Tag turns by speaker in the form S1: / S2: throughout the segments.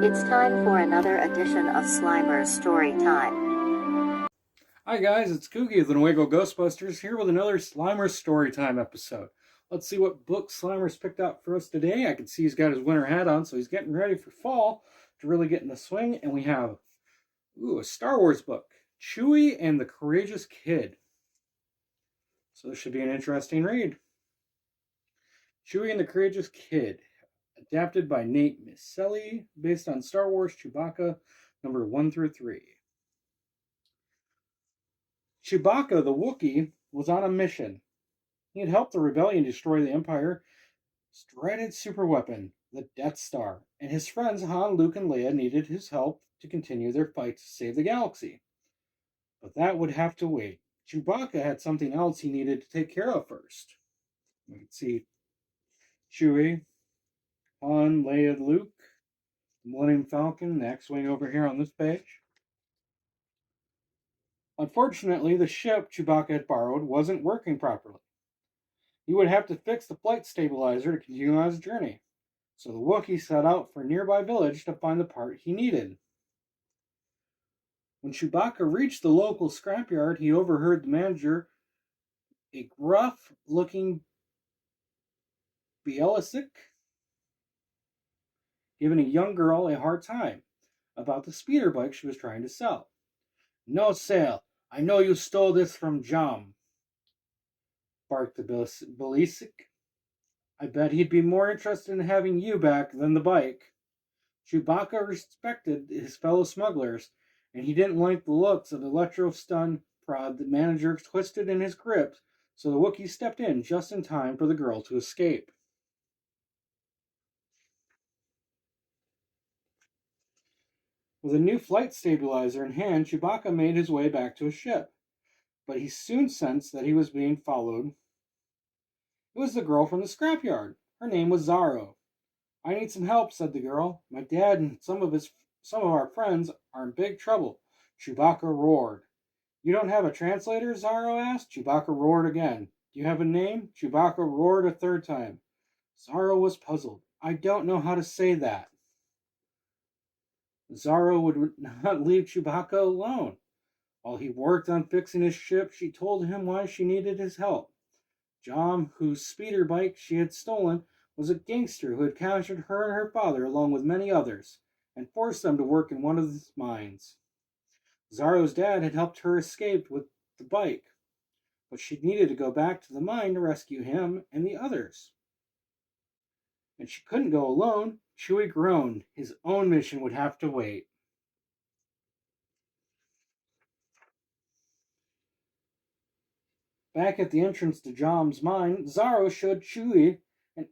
S1: It's time for another edition of Slimer's Story Time.
S2: Hi guys, it's Kugi of the Nuevo Ghostbusters here with another Slimer Storytime episode. Let's see what book Slimer's picked out for us today. I can see he's got his winter hat on, so he's getting ready for fall to really get in the swing. And we have a Star Wars book, Chewie and the Courageous Kid. So this should be an interesting read. Chewie and the Courageous Kid, adapted by Nate Miscelli, based on Star Wars Chewbacca number 1 through 3. Chewbacca the Wookiee was on a mission. He had helped the rebellion destroy the Empire's dreaded superweapon, the Death Star, and his friends Han, Luke, and Leia needed his help to continue their fight to save the galaxy. But that would have to wait. Chewbacca had something else he needed to take care of first. We can see Chewie, Han, Leia, Luke, the Millennium Falcon, the X-Wing over here on this page. Unfortunately, the ship Chewbacca had borrowed wasn't working properly. He would have to fix the flight stabilizer to continue on his journey. So the Wookiee set out for a nearby village to find the part he needed. When Chewbacca reached the local scrapyard, he overheard the manager, a gruff-looking Bielisic, giving a young girl a hard time about the speeder bike she was trying to sell. "No sale. I know you stole this from Jam," barked the Bielisic. "I bet he'd be more interested in having you back than the bike." Chewbacca respected his fellow smugglers, and he didn't like the looks of the electro-stun prod the manager twisted in his grip, so the Wookiee stepped in just in time for the girl to escape. With a new flight stabilizer in hand, Chewbacca made his way back to his ship, but he soon sensed that he was being followed. It was the girl from the scrapyard. Her name was Zaro. "I need some help," said the girl. "My dad and some of our friends are in big trouble." Chewbacca roared. "You don't have a translator?" Zaro asked. Chewbacca roared again. "Do you have a name?" Chewbacca roared a third time. Zaro was puzzled. "I don't know how to say that." Zaro would not leave Chewbacca alone. While he worked on fixing his ship, she told him why she needed his help. John, whose speeder bike she had stolen, was a gangster who had captured her and her father along with many others and forced them to work in one of his mines. Zaro's dad had helped her escape with the bike, but she needed to go back to the mine to rescue him and the others. And she couldn't go alone. Chewie groaned. His own mission would have to wait. Back at the entrance to Jom's mine, Zaro showed Chewie an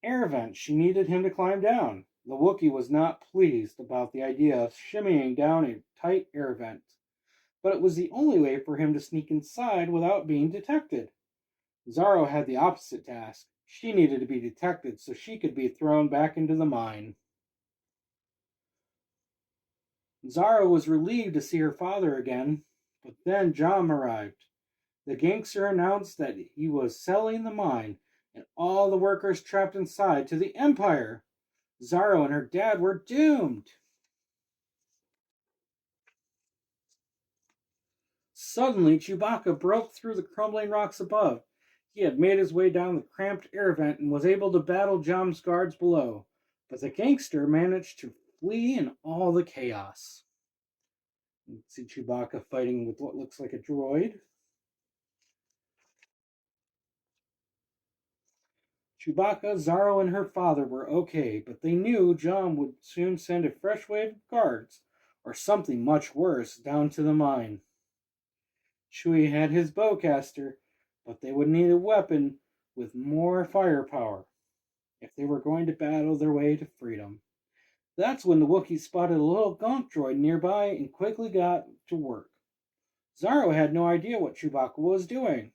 S2: air vent she needed him to climb down. The Wookiee was not pleased about the idea of shimmying down a tight air vent, but it was the only way for him to sneak inside without being detected. Zaro had the opposite task. She needed to be detected so she could be thrown back into the mine. Zaro was relieved to see her father again, but then Jom arrived. The gangster announced that he was selling the mine and all the workers trapped inside to the Empire. Zaro and her dad were doomed. Suddenly, Chewbacca broke through the crumbling rocks above. He had made his way down the cramped air vent and was able to battle Jom's guards below, but the gangster managed to flee in all the chaos. You can see Chewbacca fighting with what looks like a droid. Chewbacca, Zaro, and her father were okay, but they knew John would soon send a fresh wave of guards, or something much worse, down to the mine. Chewie had his bowcaster, but they would need a weapon with more firepower if they were going to battle their way to freedom. That's when the Wookiees spotted a little gonk droid nearby and quickly got to work. Zaro had no idea what Chewbacca was doing,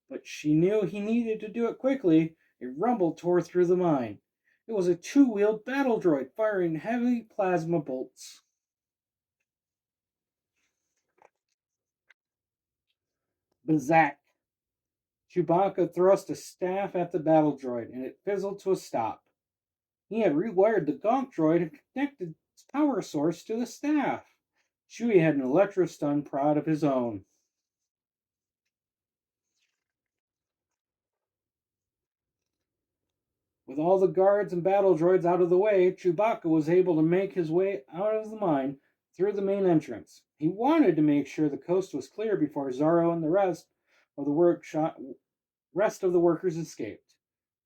S2: but she knew he needed to do it quickly. A rumble tore through the mine. It was a two-wheeled battle droid firing heavy plasma bolts. Bazak! Chewbacca thrust a staff at the battle droid, and it fizzled to a stop. He had rewired the Gonk droid and connected its power source to the staff. Chewie had an electro-stun proud of his own. With all the guards and battle droids out of the way, Chewbacca was able to make his way out of the mine through the main entrance. He wanted to make sure the coast was clear before Zorro and the of the rest of the workers escaped.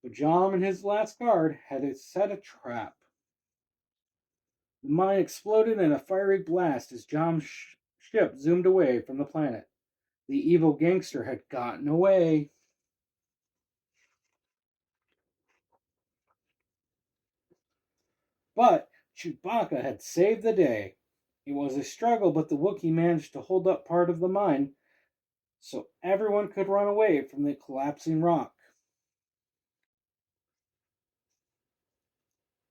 S2: But Jom and his last guard had set a trap. The mine exploded in a fiery blast as Jom's ship zoomed away from the planet. The evil gangster had gotten away. But Chewbacca had saved the day. It was a struggle, but the Wookiee managed to hold up part of the mine so everyone could run away from the collapsing rock.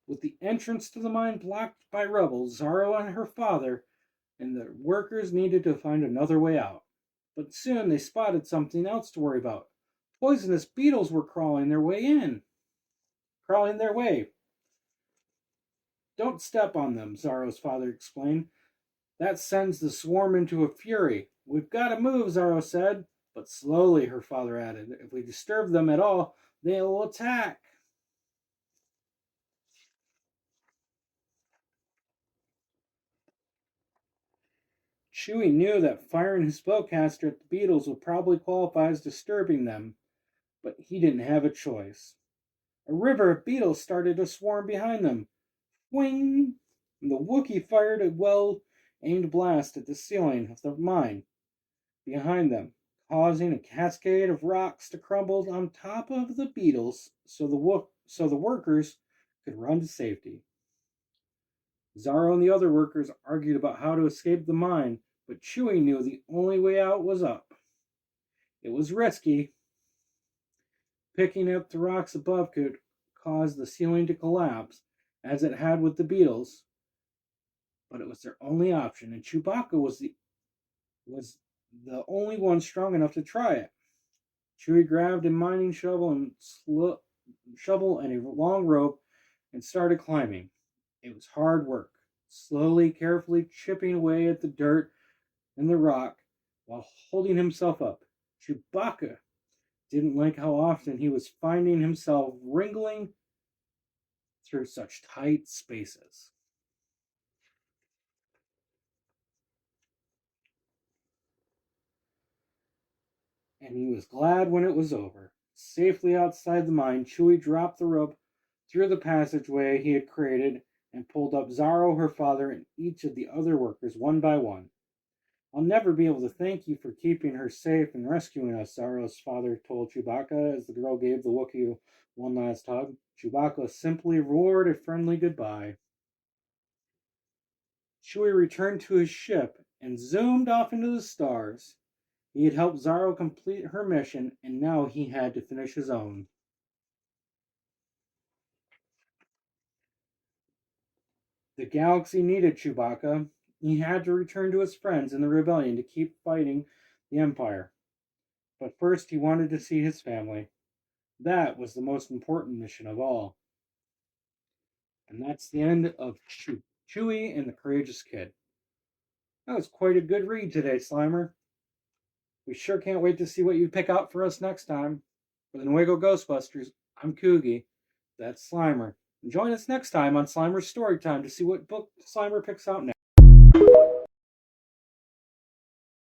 S2: With the entrance to the mine blocked by rubble, Zorro and her father and the workers needed to find another way out. But soon they spotted something else to worry about. Poisonous beetles were crawling their way. Don't step on them, Zorro's father explained. That sends the swarm into a fury. We've got to move, Zorro said. But slowly, her father added. If we disturb them at all, they'll attack. Chewie knew that firing his spellcaster at the beetles would probably qualify as disturbing them, but he didn't have a choice. A river of beetles started to swarm behind them. Whing! And the Wookiee fired a well-aimed blast at the ceiling of the mine behind them, causing a cascade of rocks to crumble on top of the beetles so the workers could run to safety. Zorro and the other workers argued about how to escape the mine, but Chewie knew the only way out was up. It was risky. Picking up the rocks above could cause the ceiling to collapse, as it had with the beetles, but it was their only option, and Chewbacca was the only one strong enough to try it. Chewie grabbed a mining shovel and a long rope and started climbing. It was hard work, slowly, carefully chipping away at the dirt and the rock while holding himself up. Chewbacca didn't like how often he was finding himself wriggling through such tight spaces. And he was glad when it was over. Safely outside the mine, Chewie dropped the rope through the passageway he had created and pulled up Zorro, her father, and each of the other workers one by one. I'll never be able to thank you for keeping her safe and rescuing us, Zorro's father told Chewbacca as the girl gave the Wookiee one last hug. Chewbacca simply roared a friendly goodbye. Chewie returned to his ship and zoomed off into the stars. He had helped Zorro complete her mission, and now he had to finish his own. The galaxy needed Chewbacca. He had to return to his friends in the rebellion to keep fighting the Empire. But first, he wanted to see his family. That was the most important mission of all. And that's the end of Chewie and the Courageous Kid. That was quite a good read today, Slimer. We sure can't wait to see what you pick out for us next time. For the Nuevo Ghostbusters, I'm Kugi. That's Slimer. And join us next time on Slimer's Storytime to see what book Slimer picks out next.